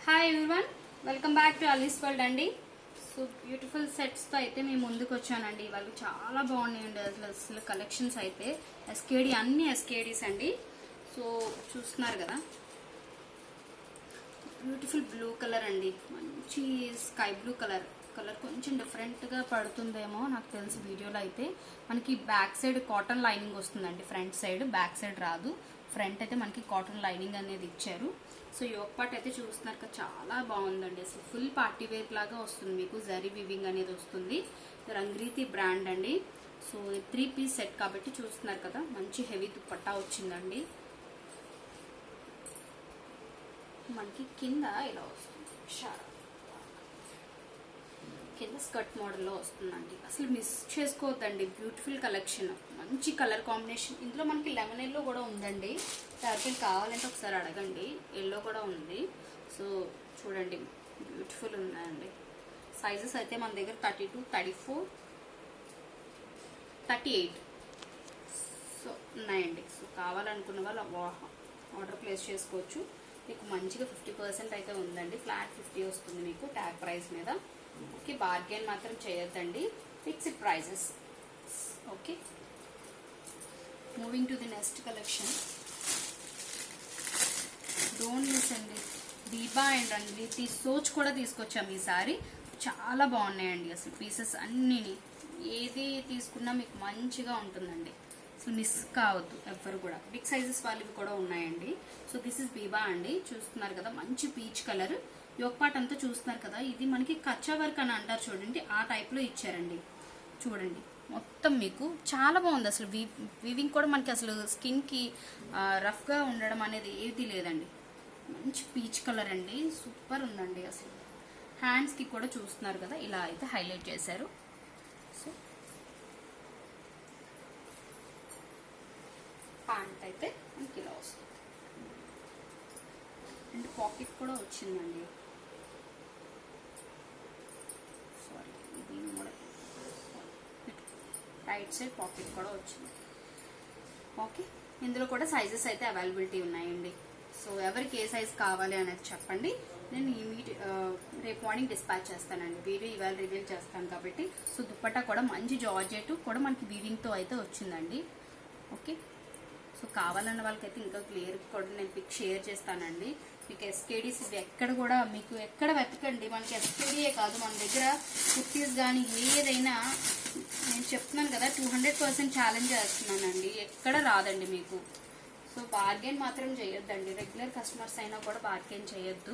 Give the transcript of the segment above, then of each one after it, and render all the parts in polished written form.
Hi everyone, welcome back to Ali's world అండి. So beautiful సెట్స్తో అయితే మేము ముందుకు వచ్చానండి. వాళ్ళు చాలా బాగున్నాయండి అసలు కలెక్షన్స్ అయితే. ఎస్కేడి అన్ని ఎస్కేడీస్ అండి. సో చూస్తున్నారు కదా, బ్యూటిఫుల్ బ్లూ కలర్ అండి, మంచి స్కై బ్లూ కలర్ కొంచెం డిఫరెంట్గా పడుతుందేమో నాకు తెలిసి వీడియోలో. అయితే మనకి బ్యాక్ సైడ్ కాటన్ లైనింగ్ వస్తుందండి, ఫ్రంట్ సైడ్, బ్యాక్ సైడ్ రాదు. ఫ్రంట్ అయితే మనకి కాటన్ లైనింగ్ అనేది ఇచ్చారు. సో యోక్ పార్ట్ అయితే చూస్తున్నారు కదా, చాలా బాగుందండి. అసలు ఫుల్ పార్టీ వేర్ లాగా వస్తుంది మీకు. జరీ వివింగ్ అనేది వస్తుంది. రంగ్రీతి బ్రాండ్ అండి. సో 3 పీస్ సెట్ కాబట్టి చూస్తున్నారు కదా, మంచి హెవీ దుపట్టా వచ్చిందండి. మనకి కింద ఇలా వస్తుంది, కింద స్కర్ట్ మోడల్లో వస్తుందండి. అసలు మిస్ చేసుకోవద్దండి, బ్యూటిఫుల్ కలెక్షన్, మంచి కలర్ కాంబినేషన్. ఇందులో మనకి లెమన్ ఎల్లో కూడా ఉందండి. ఎవరికైనా కావాలంటే ఒకసారి అడగండి, ఎల్లో కూడా ఉంది. సో చూడండి, బ్యూటిఫుల్ ఉన్నాయండి. సైజెస్ అయితే మన దగ్గర 32, 34, 38 సో ఉన్నాయండి. సో కావాలనుకున్న వాళ్ళు ఆర్డర్ ప్లేస్ చేసుకోవచ్చు. మీకు మంచిగా 50% అయితే ఉందండి. ఫ్లాట్ 50 వస్తుంది మీకు ట్యాగ్ ప్రైస్ మీద. ఓకే, బార్గెన్ మాత్రం చేయొద్దండి, fixed prices. Okay, moving to the next collection. Don't miss అండి, దీపా అండ్ రంగ్రీతి సోచ్ కూడా తీసుకొచ్చాము ఈసారి. చాలా బాగున్నాయండి అసలు పీసెస్ అన్నిని. ఏది తీసుకున్నా మీకు మంచిగా ఉంటుందండి, అసలు మిస్ కావద్దు ఎవ్వరు కూడా. బిగ్ సైజెస్ వాళ్ళవి కూడా ఉన్నాయండి. సో దిస్ ఇస్ బీబా అండి. చూస్తున్నారు కదా, మంచి పీచ్ కలర్. యోక్ పార్ట్ అంతా చూస్తున్నారు కదా, ఇది మనకి కచ్చా వర్క్ అని అంటారు చూడండి, ఆ టైప్లో ఇచ్చారండి. చూడండి మొత్తం మీకు చాలా బాగుంది. అసలు వీవింగ్ కూడా మనకి అసలు స్కిన్కి రఫ్గా ఉండడం అనేది ఏది లేదండి. మంచి పీచ్ కలర్ అండి, సూపర్ ఉందండి అసలు. హ్యాండ్స్కి కూడా చూస్తున్నారు కదా, ఇలా అయితే హైలైట్ చేశారు. సో ప్యాంట్ అయితే మనకి ఇలా వస్తుంది అండ్ పాకెట్ కూడా వచ్చిందండి. సారీ, ఇది కూడా రైట్ సైడ్ పాకెట్ కూడా వచ్చింది. ఓకే, ఇందులో కూడా సైజెస్ అయితే అవైలబిలిటీ ఉన్నాయండి. సో ఎవరికి ఏ సైజ్ కావాలి అనేది చెప్పండి, నేను రేపు మార్నింగ్ డిస్పాచ్ చేస్తానండి. వీడియో ఇవాళ రివీల్ చేస్తాను కాబట్టి. సో దుపట్టా కూడా మంచి జార్జెట్ కూడా మనకి వీవింగ్తో అయితే వచ్చిందండి. ఓకే, సో కావాలన్న వాళ్ళకైతే ఇంకా క్లియర్ కూడా నేను పిక్ షేర్ చేస్తానండి. మీకు ఎస్కేడీస్ ఎక్కడ కూడా మీకు ఎక్కడ వెతకండి, మనకి ఎస్కేడీయే కాదు, మన దగ్గర కుర్తీస్ కానీ ఏదైనా నేను చెప్తున్నాను కదా, 200% ఛాలెంజ్ చేస్తున్నానండి. ఎక్కడ రాదండి మీకు. సో బార్గెన్ మాత్రం చేయొద్దండి, రెగ్యులర్ కస్టమర్స్ అయినా కూడా బార్గెన్ చేయొద్దు.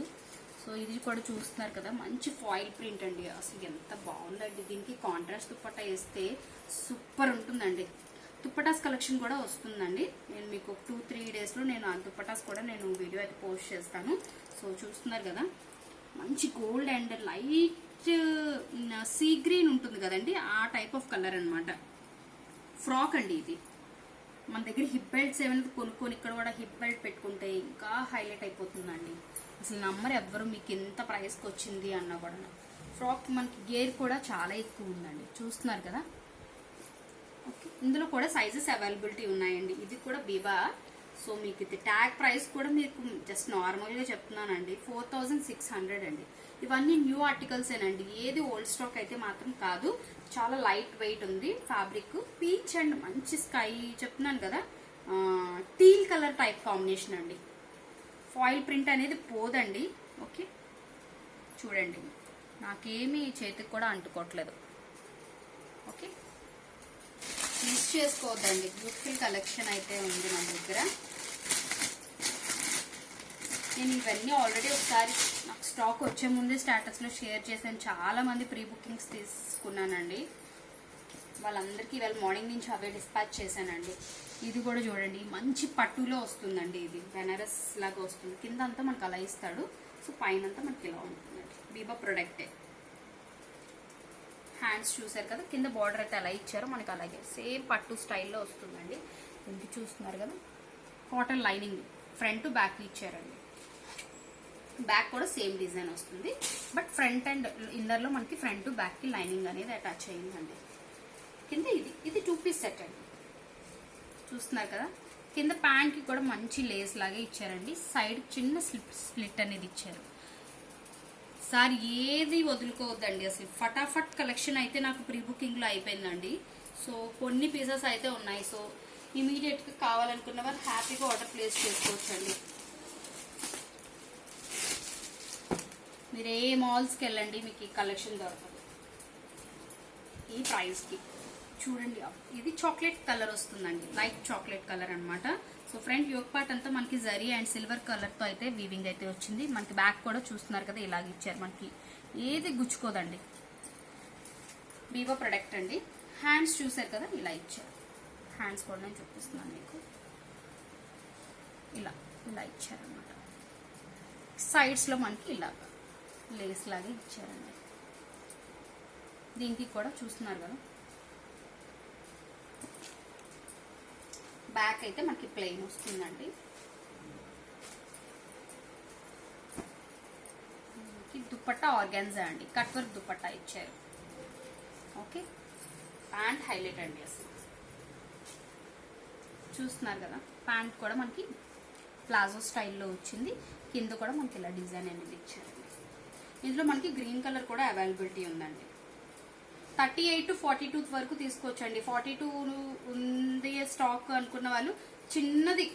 సో ఇది కూడా చూస్తున్నారు కదా, మంచి ఫాయిల్ ప్రింట్ అండి. అసలు ఎంత బాగుందండి. దీనికి కాంట్రాస్ట్ దుపట్టా వేస్తే సూపర్ ఉంటుందండి. దుపటాస్ కలెక్షన్ కూడా వస్తుందండి. నేను మీకు 2-3 డేస్లో నేను ఆ దుపటాస్ కూడా నేను వీడియో అయితే పోస్ట్ చేస్తాను. సో చూస్తున్నారు కదా, మంచి gold and light sea green ఉంటుంది కదండి, ఆ టైప్ ఆఫ్ కలర్ అనమాట. ఫ్రాక్ అండి ఇది. మన దగ్గర హిప్ బెల్ట్స్ ఏమైనా కొనుక్కొని ఇక్కడ కూడా హిప్ బెల్ట్ పెట్టుకుంటే ఇంకా హైలైట్ అయిపోతుందండి. అసలు నమ్మరు ఎవ్వరు మీకు ఎంత ప్రైస్కి వచ్చింది అన్నా కూడా. ఫ్రాక్ మనకి గేర్ కూడా చాలా ఎక్కువ ఉందండి, చూస్తున్నారు కదా. ఓకే, ఇందులో కూడా సైజెస్ అవైలబిలిటీ ఉన్నాయండి. ఇది కూడా బీబా. సో మీకు ఇది ట్యాగ్ ప్రైస్ కూడా మీకు జస్ట్ నార్మల్గా చెప్తున్నానండి, 4600 అండి. ఇవన్నీ న్యూ ఆర్టికల్సేనండి, ఏది ఓల్డ్ స్టాక్ అయితే మాత్రం కాదు. చాలా లైట్ వెయిట్ ఉంది ఫ్యాబ్రిక్. పీచ్ అండ్ మంచి స్కై చెప్తున్నాను కదా, టీల్ కలర్ టైప్ కాంబినేషన్ అండి. ఫాయిల్ ప్రింట్ అనేది పోదండి. ఓకే, చూడండి నాకేమీ చేతికి కూడా అంటుకోవట్లేదు. ఓకే, మిస్ చేసుకోవద్దండి, బ్యూటిఫుల్ కలెక్షన్ అయితే ఉంది మన దగ్గర. నేను ఇవన్నీ ఆల్రెడీ ఒకసారి నాకు స్టాక్ వచ్చే ముందే స్టేటస్లో షేర్ చేశాను. చాలా మంది ప్రీ బుకింగ్స్ తీసుకున్నానండి, వాళ్ళందరికీ ఇవాళ మార్నింగ్ నుంచి అవే డిస్పాచ్ చేశానండి. ఇది కూడా చూడండి, మంచి పట్టులో వస్తుందండి. ఇది బెనారస్ లాగా వస్తుంది. కింద అంతా మనకు అలా ఇస్తాడు. సో పైన అంతా మనకి ఇలా ఉంటుందండి. బీబా ప్రొడక్టే. హ్యాండ్స్ చూసారు కదా, కింద బార్డర్ అయితే అలా ఇచ్చారో మనకి అలాగే సేమ్ పట్టు స్టైల్లో వస్తుందండి. ఇంక చూస్తున్నారు కదా, కాటన్ లైనింగ్ ఫ్రంట్ బ్యాక్ ఇచ్చారండి. బ్యాక్ కూడా సేమ్ డిజైన్ వస్తుంది, బట్ ఫ్రంట్ అండ్ ఇన్నర్లో మనకి ఫ్రంట్ బ్యాక్కి లైనింగ్ అనేది అటాచ్ అయ్యిందండి. కింద ఇది 2 పీస్ సెట్ అండి. చూస్తున్నారు కదా, కింద ప్యాంట్కి కూడా మంచి లేస్ లాగే ఇచ్చారండి. సైడ్ చిన్న స్లిట్ అనేది ఇచ్చారు. సార్ ఏది వదులుకోవద్దండి, అసలు ఫటాఫట్ కలెక్షన్ అయితే నాకు ప్రీ బుకింగ్లో అయిపోయిందండి. సో కొన్ని పీసెస్ అయితే ఉన్నాయి. సో ఇమీడియట్గా కావాలనుకున్న వారు హ్యాపీగా ఆర్డర్ ప్లేస్ చేసుకోవచ్చండి. మీరు ఏ మాల్స్కి వెళ్ళండి మీకు ఈ కలెక్షన్ దొరకదు ఈ ప్రైస్కి. చూడండి, ఇది చాక్లెట్ కలర్ వస్తుందండి, లైట్ చాక్లెట్ కలర్ అనమాట. సో ఫ్రంట్ యోక్ పార్ట్ అంతా మనకి జరీ అండ్ సిల్వర్ కలర్తో అయితే వీవింగ్ అయితే వచ్చింది. మనకి బ్యాక్ కూడా చూస్తున్నారు కదా ఇలాగ ఇచ్చారు, మనకి ఏది గుచ్చుకోదండి. వివో ప్రొడక్ట్ అండి. హ్యాండ్స్ చూసారు కదా ఇలా ఇచ్చారు. హ్యాండ్స్ కూడా నేను చూపిస్తున్నాను మీకు. ఇలా ఇలా ఇచ్చారనమాట. సైడ్స్లో మనకి ఇలాగ లేస్ లాగే ఇచ్చారండి. దీనికి కూడా చూస్తున్నారు కదా, బ్యాక్ అయితే మనకి ప్లెయిన్ వస్తుందండి. దుపట్టా ఆర్గాన్జా అండి, కట్ వర్క్ దుపట్టా ఇచ్చారు. ఓకే, ప్యాంట్ హైలైట్ అండి అసలు. చూస్తున్నారు కదా, ప్యాంట్ కూడా మనకి ప్లాజో స్టైల్లో వచ్చింది. కింద కూడా మనకి ఇలా డిజైన్ అనేది ఇచ్చారండి. ఇందులో మనకి గ్రీన్ కలర్ కూడా అవైలబిలిటీ ఉందండి. 38 to 42 వరకు తీసుకోవచ్చండి. 42 ఉంది స్టాక్ అనుకున్న వాళ్ళు చిన్నది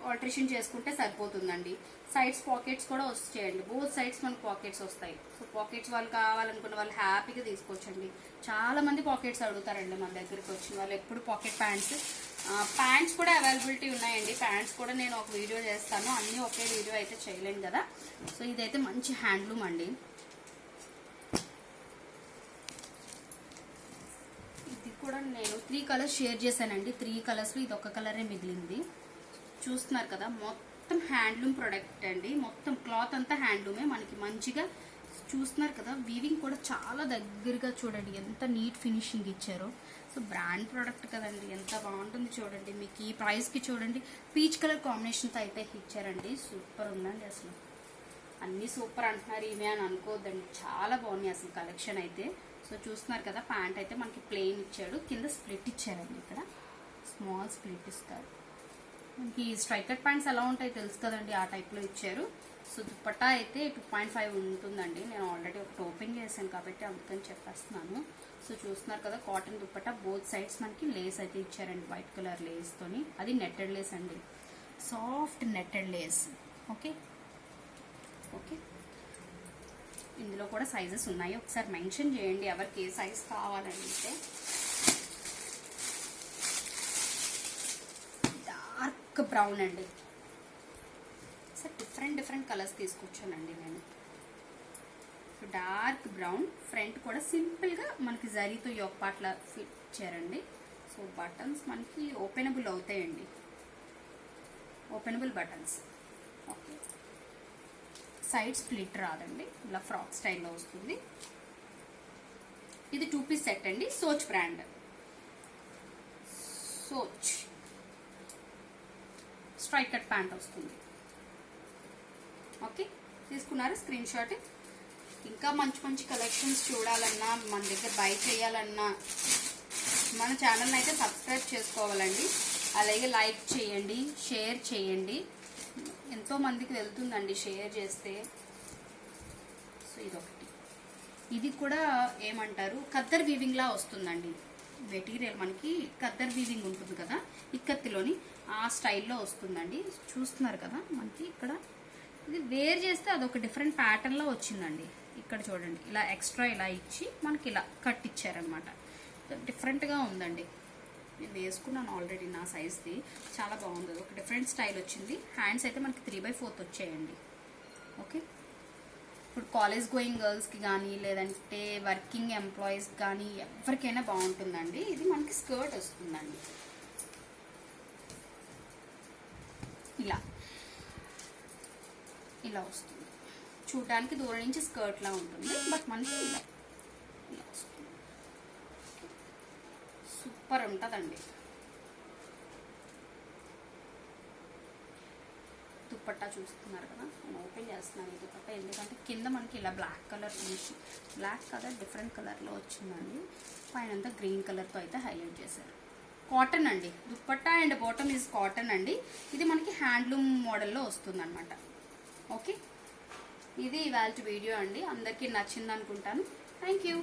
ఆల్టరేషన్ చేసుకుంటే సరిపోతుందండి. సైడ్స్ పాకెట్స్ కూడా వచ్చేయండి, బోత్ సైడ్స్ మనకు పాకెట్స్ వస్తాయి. సో పాకెట్స్ వాళ్ళు కావాలనుకున్న వాళ్ళు హ్యాపీగా తీసుకోవచ్చండి. చాలా మంది పాకెట్స్ అడుగుతారండి మన దగ్గరికి వచ్చిన వాళ్ళు, ఎప్పుడు పాకెట్ ప్యాంట్స్ కూడా అవైలబిలిటీ ఉన్నాయండి. ప్యాంట్స్ కూడా నేను ఒక వీడియో చేస్తాను, అన్నీ ఒకే వీడియో అయితే చేయలేను కదా. సో ఇదైతే మంచి హ్యాండ్లూమ్ అండి. ఇది కూడా నేను 3 కలర్స్ షేర్ చేశానండి. 3 కలర్స్లో ఇది ఒక కలరే మిగిలింది. చూస్తున్నారు కదా, మొత్తం హ్యాండ్లూమ్ ప్రొడక్ట్ అండి. మొత్తం క్లాత్ అంతా హ్యాండ్లూమే. మనకి మంచిగా చూస్తున్నారు కదా, వీవింగ్ కూడా చాలా దగ్గరగా చూడండి ఎంత నీట్ ఫినిషింగ్ ఇచ్చారో. సో బ్రాండ్ ప్రోడక్ట్ కదండి, ఎంత బాగుంటుంది చూడండి. మీకు ఈ ప్రైస్కి చూడండి, పీచ్ కలర్ కాంబినేషన్తో అయితే ఇచ్చారండి. సూపర్ ఉందండి అసలు. అన్నీ సూపర్ అంటున్నారు ఈమె అని అనుకోవద్దండి, చాలా బాగున్నాయి అసలు కలెక్షన్ అయితే. సో చూస్తున్నారు కదా, ప్యాంట్ అయితే మనకి ప్లెయిన్ ఇచ్చాడు, కింద స్ప్లిట్ ఇచ్చారండి. ఇక్కడ స్మాల్ స్ప్లిట్ ఇస్తారు. మనకి స్ట్రైకర్ ప్యాంట్స్ ఎలా ఉంటాయి తెలుసు కదండి, ఆ టైప్లో ఇచ్చారు. సో దుపట్టా అయితే 2.5 ఉంటుందండి. నేను ఆల్రెడీ ఒకటి ఓపెన్ చేశాను కాబట్టి అందుకని చెప్పేస్తున్నాను. సో చూస్తున్నారు కదా, కాటన్ దుపట్టా, బోత్ సైడ్స్ మనకి లేస్ అయితే ఇచ్చారండి, వైట్ కలర్ లేస్తోని. అది నెట్టెడ్ లేస్ అండి, soft netted lace. Okay okay, ఇందులో కూడా సైజెస్ ఉన్నాయి, ఒకసారి మెన్షన్ చేయండి ఎవరికి ఏ సైజ్ కావాలంటే. డార్క్ బ్రౌన్ అండి, సార్ డిఫరెంట్ కలర్స్ తీసుకొచ్చానండి నేను. డార్క్ బ్రౌన్, ఫ్రంట్ కూడా సింపుల్గా మనకి జరీతో యోక్ పాట్ల ఫిట్ ఇచ్చారండి. సో బటన్స్ మనకి ఓపెనబుల్ అవుతాయండి, openable buttons. Okay, side split రాదండి, ఇలా ఫ్రాక్ స్టైల్లో వస్తుంది. ఇది 2 పీస్ సెట్ అండి, సోచ్ బ్రాండ్. సోచ్ స్ట్రైక్ కట్ ప్యాంట్ వస్తుంది. ఓకే, తీసుకున్నారు స్క్రీన్ షాట్. ఇంకా మంచి కలెక్షన్స్ చూడాలన్నా, మన దగ్గర బై చేయాలన్నా మన ఛానల్ని అయితే సబ్స్క్రైబ్ చేసుకోవాలండి. అలాగే లైక్ చేయండి, షేర్ చేయండి, ఎంతో మందికి వెళ్తుందండి షేర్ చేస్తే. సో ఇదొకటి, ఇది కూడా ఏమంటారు, ఖద్దర్ వీవింగ్ లా వస్తుందండి. మెటీరియల్ మనకి ఖద్దర్ వీవింగ్ ఉంటుంది కదా ఇక్కత్తిలోని, ఆ స్టైల్లో వస్తుందండి. చూస్తున్నారు కదా, మనకి ఇక్కడ ఇది వేర్ చేస్తే అదొక డిఫరెంట్ ప్యాటర్న్లో వచ్చిందండి. ఇక్కడ చూడండి, ఇలా ఎక్స్ట్రా ఇలా ఇచ్చి మనకి ఇలా కట్ ఇచ్చారనమాట. డిఫరెంట్గా ఉందండి. నేను వేసుకున్నాను ఆల్రెడీ, నా సైజ్ది చాలా బాగుంది. ఒక డిఫరెంట్ స్టైల్ వచ్చింది. హ్యాండ్స్ అయితే మనకి 3/4 వచ్చాయండి. ఓకే, ఇప్పుడు కాలేజ్ గోయింగ్ గర్ల్స్కి కానీ లేదంటే వర్కింగ్ ఎంప్లాయీస్ కానీ ఎవరికైనా బాగుంటుందండి. ఇది మనకి స్కర్ట్ వస్తుందండి, ఇలా ఇలా వస్తుంది. చూడడానికి దూరం నుంచి స్కర్ట్ లా ఉంటుంది, బట్ మనకి ఇలా వస్తుంది. సూపర్ ఉంటుందండి. దుపట్టా చూస్తున్నారు కదా, నేను ఓపెన్ చేస్తున్నాను ఈ దుపట్టా, ఎందుకంటే కింద మనకి ఇలా black colour finish, black colour different కలర్లో వచ్చిందండి. పైన గ్రీన్ కలర్తో అయితే హైలైట్ చేశారు. కాటన్ అండి, dupatta and bottom is cotton అండి. ఇది మనకి హ్యాండ్లూమ్ మోడల్లో వస్తుంది అనమాట. ఓకే, ఇది ఇవాళ వీడియో అండి. అందరికీ నచ్చింది అనుకుంటాను. Thank you.